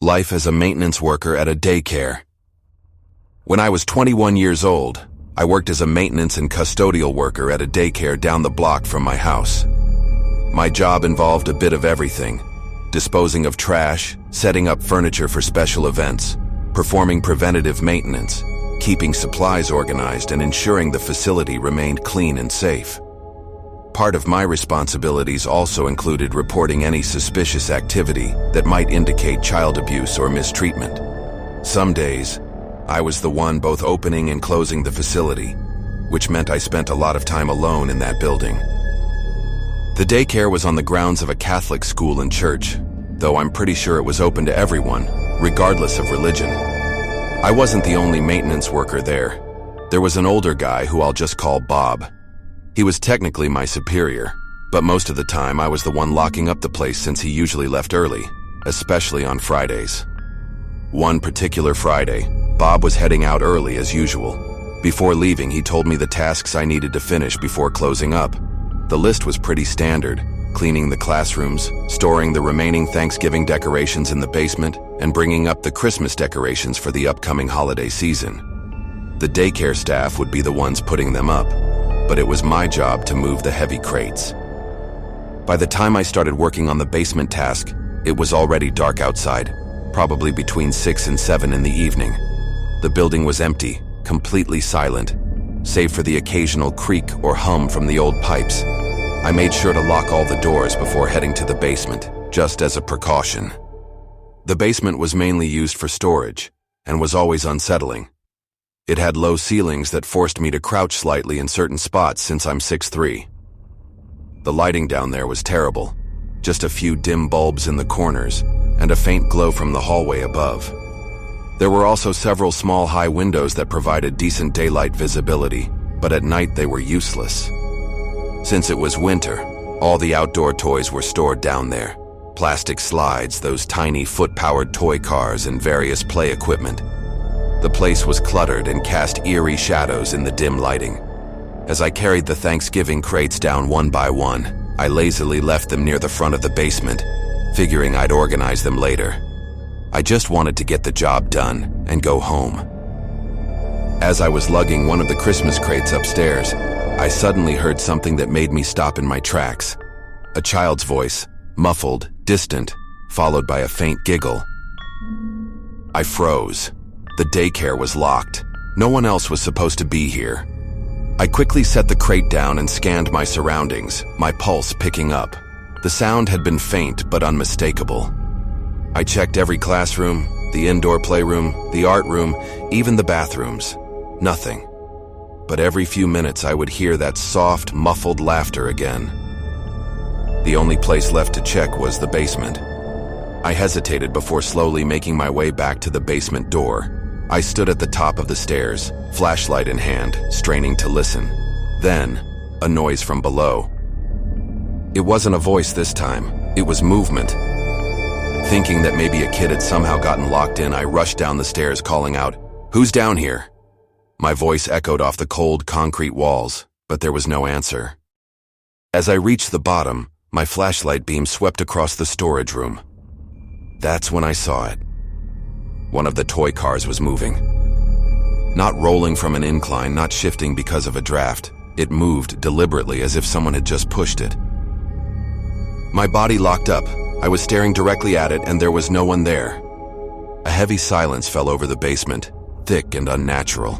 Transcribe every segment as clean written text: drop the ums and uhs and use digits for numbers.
Life as a maintenance worker at a daycare. When I was 21 years old, I worked as a maintenance and custodial worker at a daycare down the block from my house. My job involved a bit of everything: disposing of trash, setting up furniture for special events, performing preventative maintenance, keeping supplies organized, and ensuring the facility remained clean and safe. Part of my responsibilities also included reporting any suspicious activity that might indicate child abuse or mistreatment. Some days, I was the one both opening and closing the facility, which meant I spent a lot of time alone in that building. The daycare was on the grounds of a Catholic school and church, though I'm pretty sure it was open to everyone, regardless of religion. I wasn't the only maintenance worker there. There was an older guy who I'll just call Bob. He was technically my superior, but most of the time I was the one locking up the place since he usually left early, especially on Fridays. One particular Friday, Bob was heading out early as usual. Before leaving, he told me the tasks I needed to finish before closing up. The list was pretty standard: cleaning the classrooms, storing the remaining Thanksgiving decorations in the basement, and bringing up the Christmas decorations for the upcoming holiday season. The daycare staff would be the ones putting them up, but it was my job to move the heavy crates. By the time I started working on the basement task, it was already dark outside, probably between 6 and 7 in the evening. The building was empty, completely silent, save for the occasional creak or hum from the old pipes. I made sure to lock all the doors before heading to the basement, just as a precaution. The basement was mainly used for storage, and was always unsettling. It had low ceilings that forced me to crouch slightly in certain spots since I'm 6'3". The lighting down there was terrible, just a few dim bulbs in the corners, and a faint glow from the hallway above. There were also several small high windows that provided decent daylight visibility, but at night they were useless. Since it was winter, all the outdoor toys were stored down there. Plastic slides, those tiny foot-powered toy cars, and various play equipment. The place was cluttered and cast eerie shadows in the dim lighting. As I carried the Thanksgiving crates down one by one, I lazily left them near the front of the basement, figuring I'd organize them later. I just wanted to get the job done and go home. As I was lugging one of the Christmas crates upstairs, I suddenly heard something that made me stop in my tracks. A child's voice, muffled, distant, followed by a faint giggle. I froze. The daycare was locked. No one else was supposed to be here. I quickly set the crate down and scanned my surroundings, my pulse picking up. The sound had been faint but unmistakable. I checked every classroom, the indoor playroom, the art room, even the bathrooms. Nothing. But every few minutes I would hear that soft, muffled laughter again. The only place left to check was the basement. I hesitated before slowly making my way back to the basement door. I stood at the top of the stairs, flashlight in hand, straining to listen. Then, a noise from below. It wasn't a voice this time, it was movement. Thinking that maybe a kid had somehow gotten locked in, I rushed down the stairs calling out, "Who's down here?" My voice echoed off the cold concrete walls, but there was no answer. As I reached the bottom, my flashlight beam swept across the storage room. That's when I saw it. One of the toy cars was moving. Not rolling from an incline, not shifting because of a draft. It moved deliberately as if someone had just pushed it. My body locked up. I was staring directly at it and there was no one there. A heavy silence fell over the basement, thick and unnatural.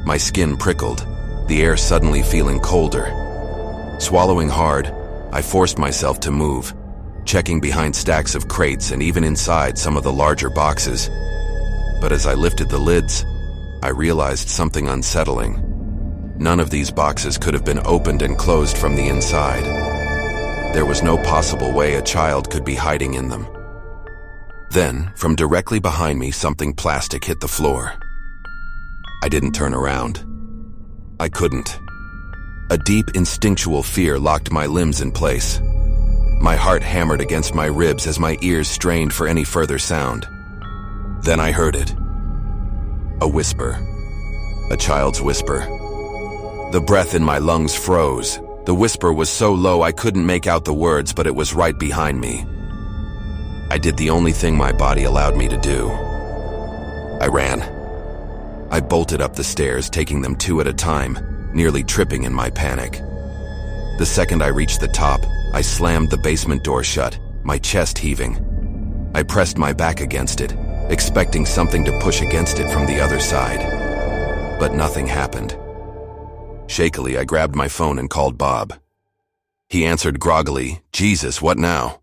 My skin prickled, the air suddenly feeling colder. Swallowing hard, I forced myself to move, checking behind stacks of crates and even inside some of the larger boxes. But as I lifted the lids, I realized something unsettling. None of these boxes could have been opened and closed from the inside. There was no possible way a child could be hiding in them. Then, from directly behind me, something plastic hit the floor. I didn't turn around. I couldn't. A deep instinctual fear locked my limbs in place. My heart hammered against my ribs as my ears strained for any further sound. Then I heard it. A whisper. A child's whisper. The breath in my lungs froze. The whisper was so low I couldn't make out the words, but it was right behind me. I did the only thing my body allowed me to do. I ran. I bolted up the stairs, taking them two at a time, nearly tripping in my panic. The second I reached the top, I slammed the basement door shut, my chest heaving. I pressed my back against it, expecting something to push against it from the other side. But nothing happened. Shakily, I grabbed my phone and called Bob. He answered groggily, "Jesus, what now?"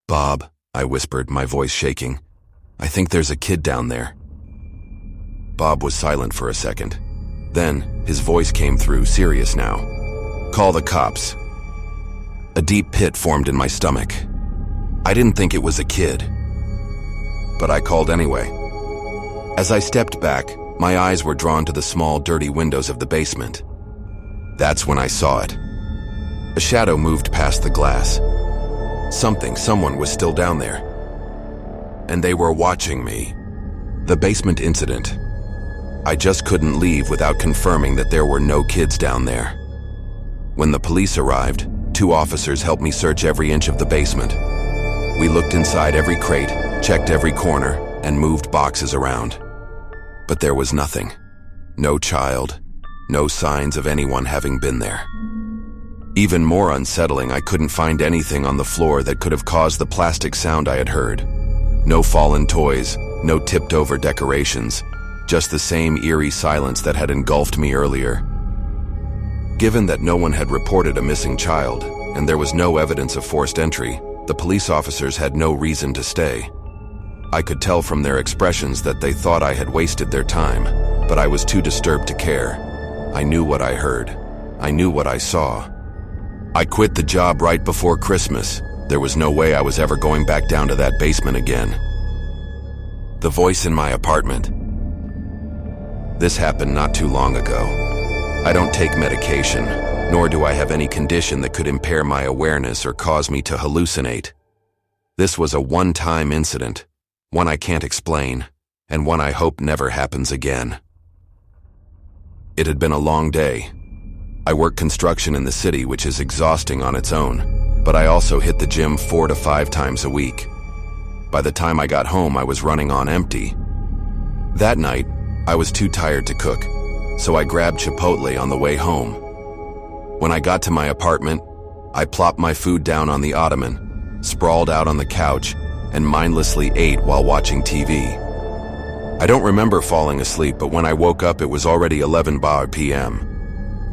"Bob," I whispered, my voice shaking, "I think there's a kid down there." Bob was silent for a second. Then, his voice came through, serious now. "Call the cops." A deep pit formed in my stomach. I didn't think it was a kid, but I called anyway. As I stepped back, my eyes were drawn to the small, dirty windows of the basement. That's when I saw it. A shadow moved past the glass. Someone was still down there. And they were watching me. The basement incident. I just couldn't leave without confirming that there were no kids down there. When the police arrived, 2 officers helped me search every inch of the basement. We looked inside every crate, checked every corner, and moved boxes around. But there was nothing. No child, no signs of anyone having been there. Even more unsettling, I couldn't find anything on the floor that could have caused the plastic sound I had heard. No fallen toys, no tipped-over decorations, just the same eerie silence that had engulfed me earlier. Given that no one had reported a missing child, and there was no evidence of forced entry, the police officers had no reason to stay. I could tell from their expressions that they thought I had wasted their time, but I was too disturbed to care. I knew what I heard. I knew what I saw. I quit the job right before Christmas. There was no way I was ever going back down to that basement again. The voice in my apartment. This happened not too long ago. I don't take medication, nor do I have any condition that could impair my awareness or cause me to hallucinate. This was a one-time incident, one I can't explain, and one I hope never happens again. It had been a long day. I work construction in the city, which is exhausting on its own, but I also hit the gym 4 to 5 times a week. By the time I got home, I was running on empty. That night, I was too tired to cook, so I grabbed Chipotle on the way home. When I got to my apartment, I plopped my food down on the ottoman, sprawled out on the couch, and mindlessly ate while watching TV. I don't remember falling asleep, but when I woke up, it was already 11 p.m.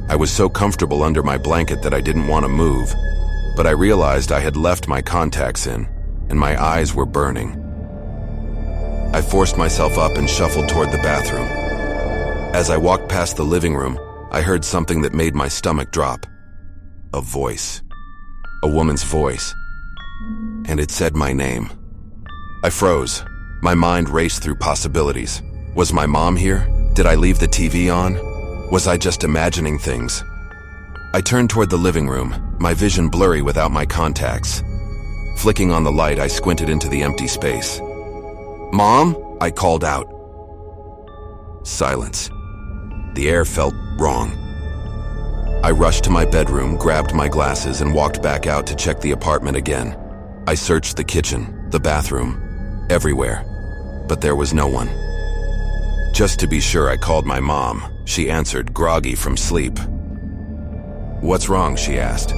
I was so comfortable under my blanket that I didn't want to move, but I realized I had left my contacts in, and my eyes were burning. I forced myself up and shuffled toward the bathroom. As I walked past the living room, I heard something that made my stomach drop. A voice. A woman's voice. And it said my name. I froze. My mind raced through possibilities. Was my mom here? Did I leave the TV on? Was I just imagining things? I turned toward the living room, my vision blurry without my contacts. Flicking on the light, I squinted into the empty space. "Mom?" I called out. Silence. The air felt wrong. I rushed to my bedroom, grabbed my glasses, and walked back out to check the apartment again. I searched the kitchen, the bathroom, everywhere, but there was no one. Just to be sure, I called my mom. She answered, groggy from sleep. "What's wrong?" she asked.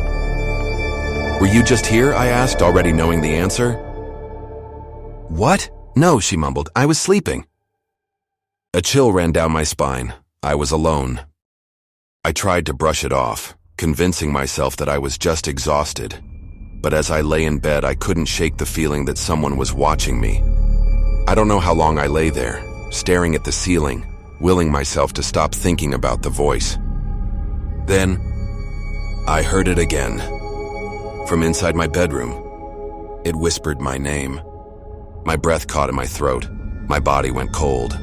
"Were you just here?" I asked, already knowing the answer. "What?" "No," she mumbled. "I was sleeping." A chill ran down my spine. I was alone. I tried to brush it off, convincing myself that I was just exhausted. But as I lay in bed, I couldn't shake the feeling that someone was watching me. I don't know how long I lay there, staring at the ceiling, willing myself to stop thinking about the voice. Then, I heard it again. From inside my bedroom, it whispered my name. My breath caught in my throat. My body went cold.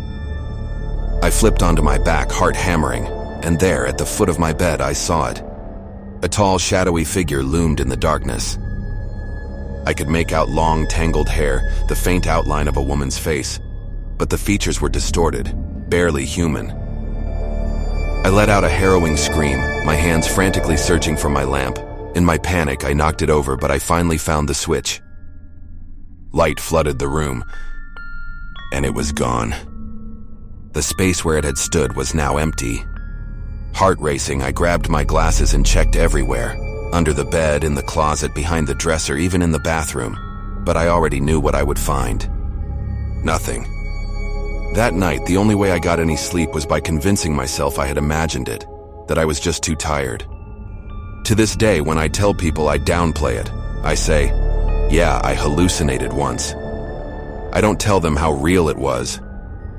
I flipped onto my back, heart hammering, and there, at the foot of my bed, I saw it. A tall, shadowy figure loomed in the darkness. I could make out long, tangled hair, the faint outline of a woman's face, but the features were distorted, barely human. I let out a harrowing scream, my hands frantically searching for my lamp. In my panic, I knocked it over, but I finally found the switch. Light flooded the room, and it was gone. The space where it had stood was now empty. Heart racing, I grabbed my glasses and checked everywhere. Under the bed, in the closet, behind the dresser, even in the bathroom. But I already knew what I would find. Nothing. That night, the only way I got any sleep was by convincing myself I had imagined it, that I was just too tired. To this day, when I tell people, I downplay it. I say, yeah, I hallucinated once. I don't tell them how real it was.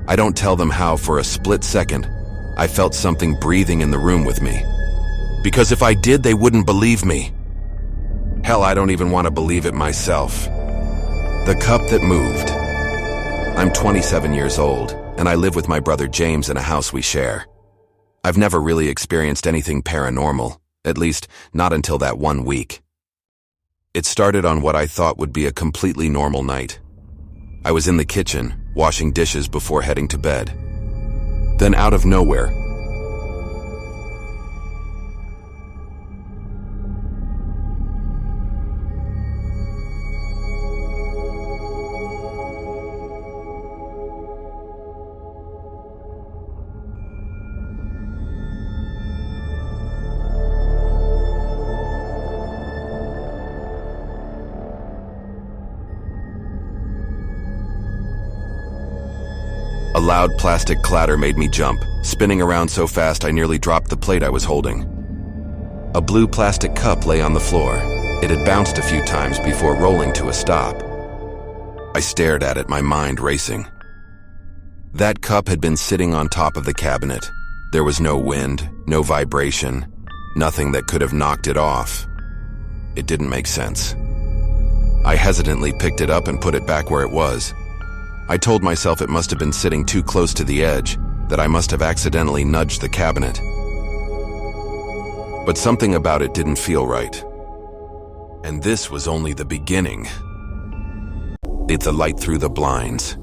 I don't tell them how, for a split second, I felt something breathing in the room with me. Because if I did, they wouldn't believe me. Hell, I don't even want to believe it myself. The cup that moved. I'm 27 years old, and I live with my brother James in a house we share. I've never really experienced anything paranormal, at least not until that one week. It started on what I thought would be a completely normal night. I was in the kitchen, washing dishes before heading to bed. Then out of nowhere, a loud plastic clatter made me jump, spinning around so fast I nearly dropped the plate I was holding. A blue plastic cup lay on the floor. It had bounced a few times before rolling to a stop. I stared at it, my mind racing. That cup had been sitting on top of the cabinet. There was no wind, no vibration, nothing that could have knocked it off. It didn't make sense. I hesitantly picked it up and put it back where it was. I told myself it must have been sitting too close to the edge, that I must have accidentally nudged the cabinet. But something about it didn't feel right. And this was only the beginning. The light through the blinds.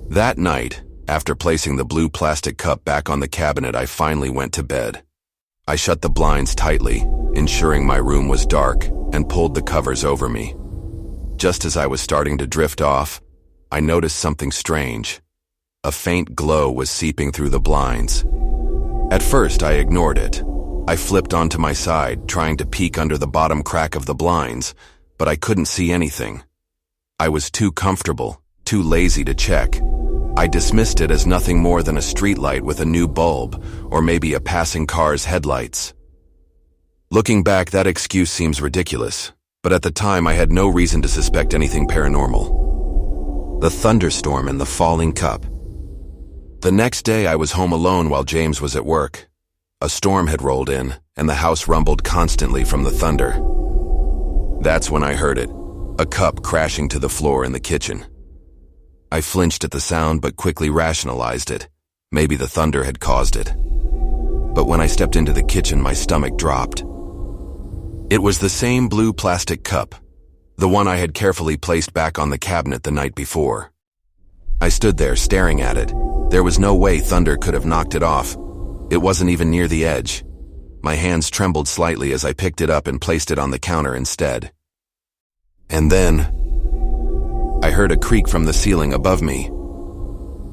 That night, after placing the blue plastic cup back on the cabinet, I finally went to bed. I shut the blinds tightly, ensuring my room was dark, and pulled the covers over me. Just as I was starting to drift off, I noticed something strange. A faint glow was seeping through the blinds. At first, I ignored it. I flipped onto my side, trying to peek under the bottom crack of the blinds, but I couldn't see anything. I was too comfortable, too lazy to check. I dismissed it as nothing more than a streetlight with a new bulb, or maybe a passing car's headlights. Looking back, that excuse seems ridiculous, but at the time I had no reason to suspect anything paranormal. The thunderstorm and the falling cup. The next day I was home alone while James was at work. A storm had rolled in, and the house rumbled constantly from the thunder. That's when I heard it, a cup crashing to the floor in the kitchen. I flinched at the sound but quickly rationalized it. Maybe the thunder had caused it. But when I stepped into the kitchen, my stomach dropped. It was the same blue plastic cup, the one I had carefully placed back on the cabinet the night before. I stood there staring at it. There was no way thunder could have knocked it off. It wasn't even near the edge. My hands trembled slightly as I picked it up and placed it on the counter instead. And then, I heard a creak from the ceiling above me.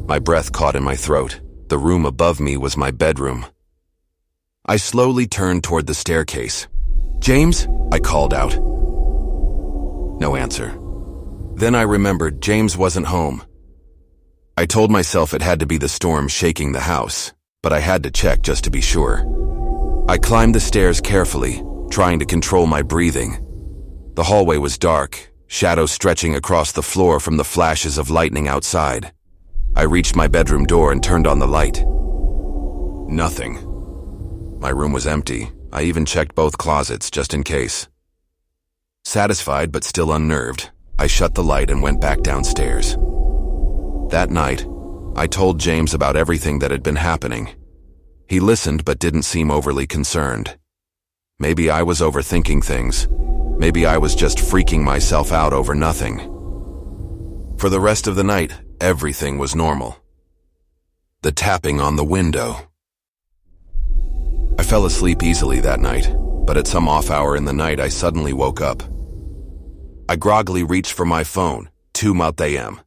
My breath caught in my throat. The room above me was my bedroom. I slowly turned toward the staircase. "James?" I called out. No answer. Then I remembered James wasn't home. I told myself it had to be the storm shaking the house, but I had to check just to be sure. I climbed the stairs carefully, trying to control my breathing. The hallway was dark, shadows stretching across the floor from the flashes of lightning outside. I reached my bedroom door and turned on the light. Nothing. My room was empty. I even checked both closets just in case. Satisfied but still unnerved, I shut the light and went back downstairs. That night, I told James about everything that had been happening. He listened but didn't seem overly concerned. Maybe I was overthinking things. Maybe I was just freaking myself out over nothing. For the rest of the night, everything was normal. The tapping on the window. I fell asleep easily that night, but at some off hour in the night I suddenly woke up. I groggily reached for my phone. 2 am.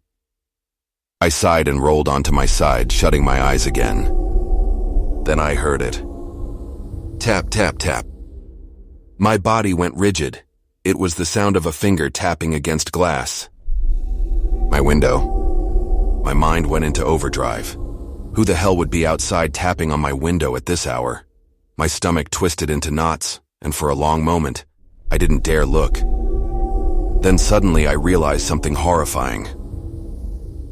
I sighed and rolled onto my side, shutting my eyes again. Then I heard it. Tap, tap, tap. My body went rigid. It was the sound of a finger tapping against glass. My window. My mind went into overdrive. Who the hell would be outside tapping on my window at this hour? My stomach twisted into knots, and for a long moment, I didn't dare look. Then suddenly I realized something horrifying.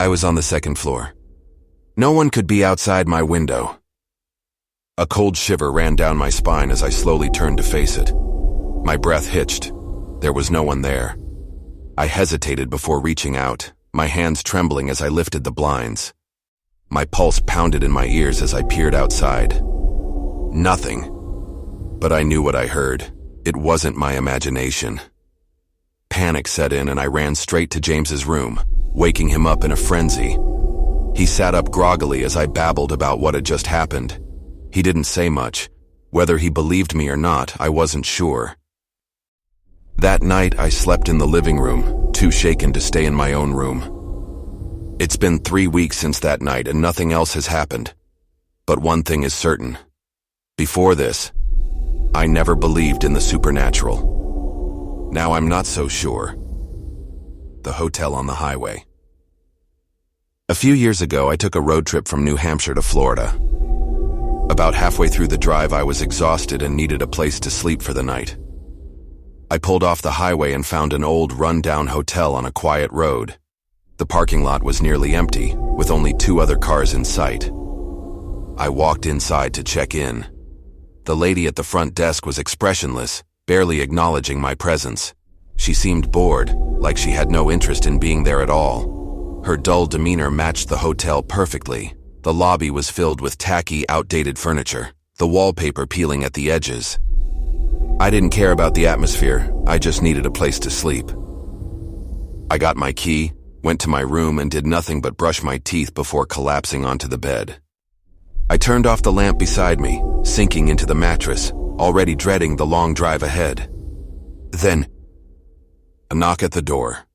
I was on the second floor. No one could be outside my window. A cold shiver ran down my spine as I slowly turned to face it. My breath hitched. There was no one there. I hesitated before reaching out, my hands trembling as I lifted the blinds. My pulse pounded in my ears as I peered outside. Nothing. But I knew what I heard. It wasn't my imagination. Panic set in and I ran straight to James's room, waking him up in a frenzy. He sat up groggily as I babbled about what had just happened. He didn't say much. Whether he believed me or not, I wasn't sure. That night, I slept in the living room, too shaken to stay in my own room. It's been 3 weeks since that night and nothing else has happened. But one thing is certain. Before this, I never believed in the supernatural. Now I'm not so sure. The hotel on the highway. A few years ago, I took a road trip from New Hampshire to Florida. About halfway through the drive, I was exhausted and needed a place to sleep for the night. I pulled off the highway and found an old, run-down hotel on a quiet road. The parking lot was nearly empty, with only 2 other cars in sight. I walked inside to check in. The lady at the front desk was expressionless, barely acknowledging my presence. She seemed bored, like she had no interest in being there at all. Her dull demeanor matched the hotel perfectly. The lobby was filled with tacky, outdated furniture, the wallpaper peeling at the edges. I didn't care about the atmosphere, I just needed a place to sleep. I got my key, went to my room and did nothing but brush my teeth before collapsing onto the bed. I turned off the lamp beside me, sinking into the mattress, already dreading the long drive ahead. Then, a knock at the door.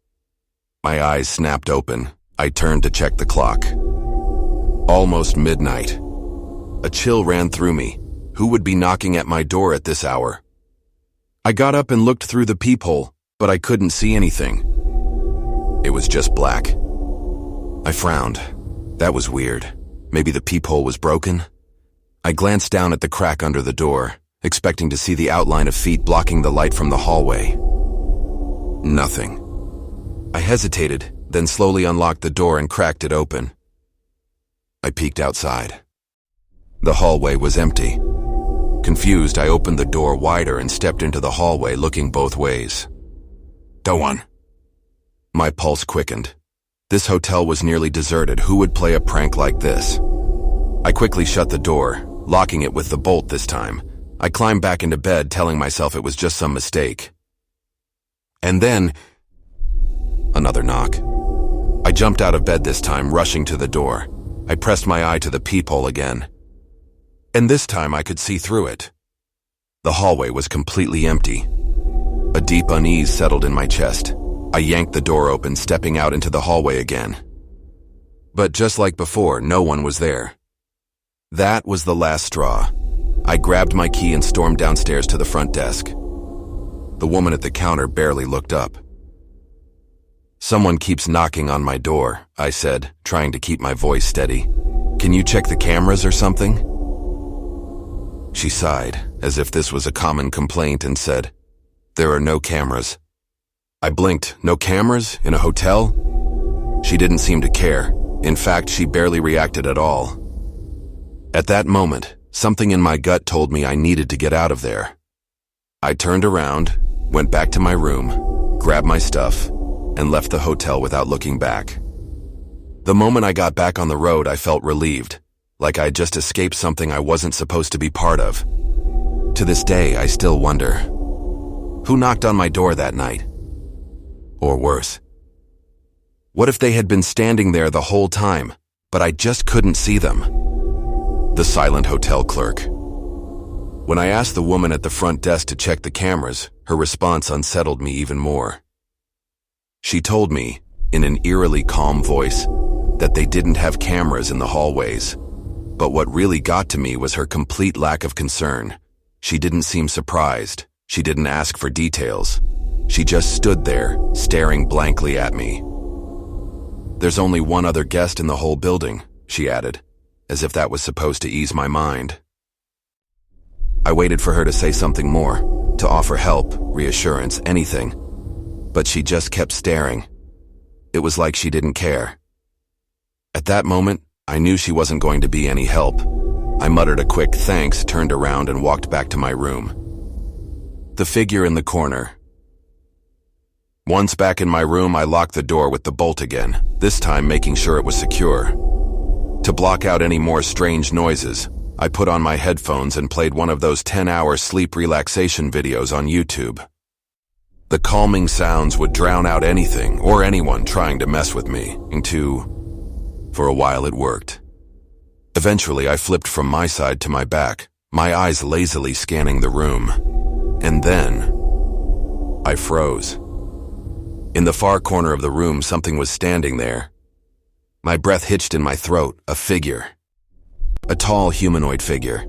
My eyes snapped open. I turned to check the clock. Almost midnight. A chill ran through me. Who would be knocking at my door at this hour? I got up and looked through the peephole, but I couldn't see anything. It was just black. I frowned. That was weird. Maybe the peephole was broken? I glanced down at the crack under the door, expecting to see the outline of feet blocking the light from the hallway. Nothing. I hesitated, then slowly unlocked the door and cracked it open. I peeked outside. The hallway was empty. Confused, I opened the door wider and stepped into the hallway, looking both ways. Go on. My pulse quickened. This hotel was nearly deserted. Who would play a prank like this? I quickly shut the door, locking it with the bolt this time. I climbed back into bed, telling myself it was just some mistake. And then, another knock. I jumped out of bed this time, rushing to the door. I pressed my eye to the peephole again. And this time I could see through it. The hallway was completely empty. A deep unease settled in my chest. I yanked the door open, stepping out into the hallway again. But just like before, no one was there. That was the last straw. I grabbed my key and stormed downstairs to the front desk. The woman at the counter barely looked up. Someone keeps knocking on my door, I said, trying to keep my voice steady. Can you check the cameras or something? She sighed, as if this was a common complaint, and said, There are no cameras. I blinked. No cameras? In a hotel? She didn't seem to care. In fact, she barely reacted at all. At that moment, something in my gut told me I needed to get out of there. I turned around, went back to my room, grabbed my stuff, and left the hotel without looking back. The moment I got back on the road, I felt relieved, like I'd just escaped something I wasn't supposed to be part of. To this day, I still wonder, who knocked on my door that night? Or worse, what if they had been standing there the whole time, but I just couldn't see them? The silent hotel clerk. When I asked the woman at the front desk to check the cameras, her response unsettled me even more. She told me, in an eerily calm voice, that they didn't have cameras in the hallways. But what really got to me was her complete lack of concern. She didn't seem surprised. She didn't ask for details. She just stood there, staring blankly at me. "There's only one other guest in the whole building," she added, as if that was supposed to ease my mind. I waited for her to say something more, to offer help, reassurance, anything. But she just kept staring. It was like she didn't care. At that moment, I knew she wasn't going to be any help. I muttered a quick thanks, turned around, and walked back to my room. The figure in the corner. Once back in my room, I locked the door with the bolt again, this time making sure it was secure. To block out any more strange noises, I put on my headphones and played one of those 10-hour sleep relaxation videos on YouTube. The calming sounds would drown out anything or anyone trying to mess with me. For a while it worked. Eventually I flipped from my side to my back, my eyes lazily scanning the room. And then I froze. In the far corner of the room, something was standing there. My breath hitched in my throat, a figure. A tall humanoid figure,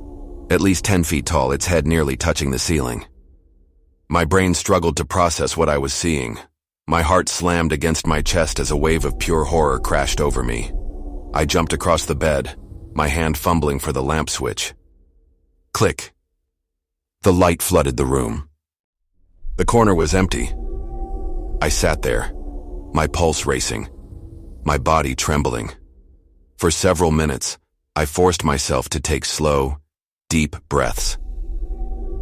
at least 10 feet tall, its head nearly touching the ceiling. My brain struggled to process what I was seeing. My heart slammed against my chest as a wave of pure horror crashed over me. I jumped across the bed, my hand fumbling for the lamp switch. Click. The light flooded the room. The corner was empty. I sat there, my pulse racing, my body trembling. For several minutes, I forced myself to take slow, deep breaths.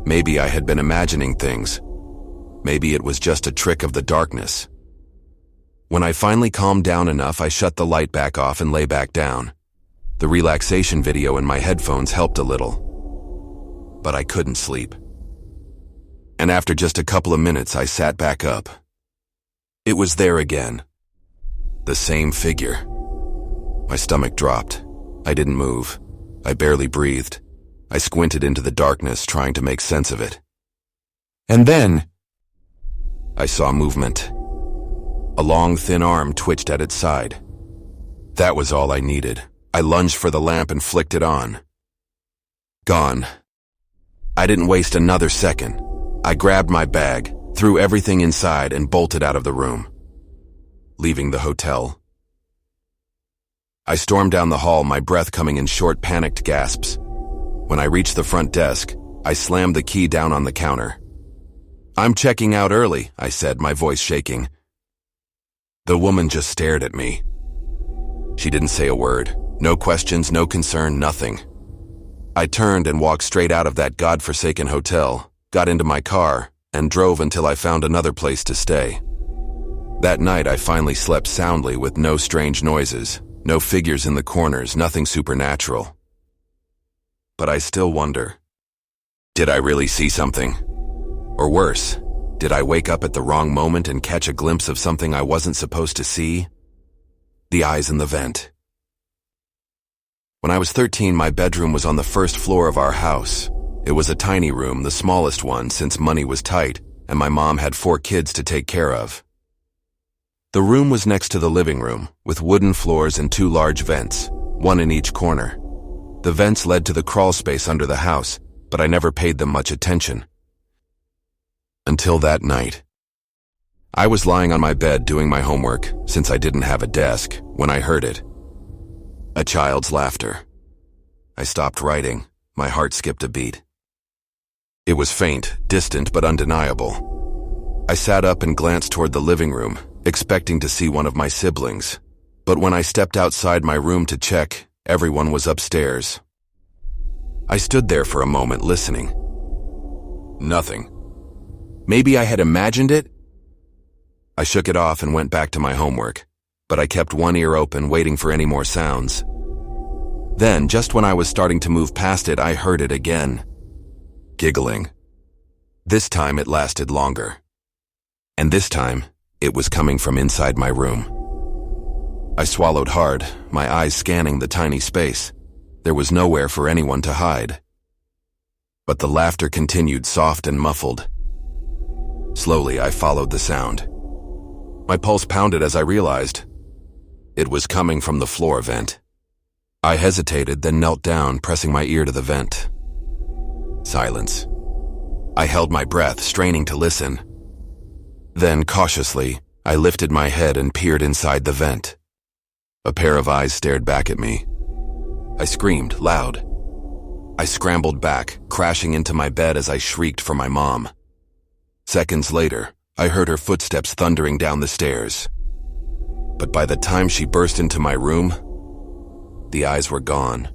Maybe I had been imagining things. Maybe it was just a trick of the darkness. When I finally calmed down enough, I shut the light back off and lay back down. The relaxation video in my headphones helped a little. But I couldn't sleep. And after just a couple of minutes, I sat back up. It was there again. The same figure. My stomach dropped. I didn't move. I barely breathed. I squinted into the darkness, trying to make sense of it. And then I saw movement. A long, thin arm twitched at its side. That was all I needed. I lunged for the lamp and flicked it on. Gone. I didn't waste another second. I grabbed my bag, threw everything inside, and bolted out of the room, leaving the hotel. I stormed down the hall, my breath coming in short, panicked gasps. When I reached the front desk, I slammed the key down on the counter. "I'm checking out early," I said, my voice shaking. The woman just stared at me. She didn't say a word. No questions, no concern, nothing. I turned and walked straight out of that godforsaken hotel, got into my car, and drove until I found another place to stay. That night I finally slept soundly with no strange noises, no figures in the corners, nothing supernatural. But I still wonder, did I really see something? Or worse, did I wake up at the wrong moment and catch a glimpse of something I wasn't supposed to see? The eyes in the vent. When I was 13, my bedroom was on the first floor of our house. It was a tiny room, the smallest one since money was tight, and my mom had 4 kids to take care of. The room was next to the living room, with wooden floors and 2 large vents, one in each corner. The vents led to the crawl space under the house, but I never paid them much attention. Until that night. I was lying on my bed doing my homework, since I didn't have a desk, when I heard it. A child's laughter. I stopped writing. My heart skipped a beat. It was faint, distant, but undeniable. I sat up and glanced toward the living room, expecting to see one of my siblings. But when I stepped outside my room to check, everyone was upstairs. I stood there for a moment, listening. Nothing. Maybe I had imagined it? I shook it off and went back to my homework, but I kept one ear open, waiting for any more sounds. Then, just when I was starting to move past it, I heard it again. Giggling. This time it lasted longer. And this time, it was coming from inside my room. I swallowed hard, my eyes scanning the tiny space. There was nowhere for anyone to hide. But the laughter continued, soft and muffled. Slowly, I followed the sound. My pulse pounded as I realized it was coming from the floor vent. I hesitated, then knelt down, pressing my ear to the vent. Silence. I held my breath, straining to listen. Then, cautiously, I lifted my head and peered inside the vent. A pair of eyes stared back at me. I screamed, loud. I scrambled back, crashing into my bed as I shrieked for my mom. Seconds later, I heard her footsteps thundering down the stairs. But by the time she burst into my room, the eyes were gone.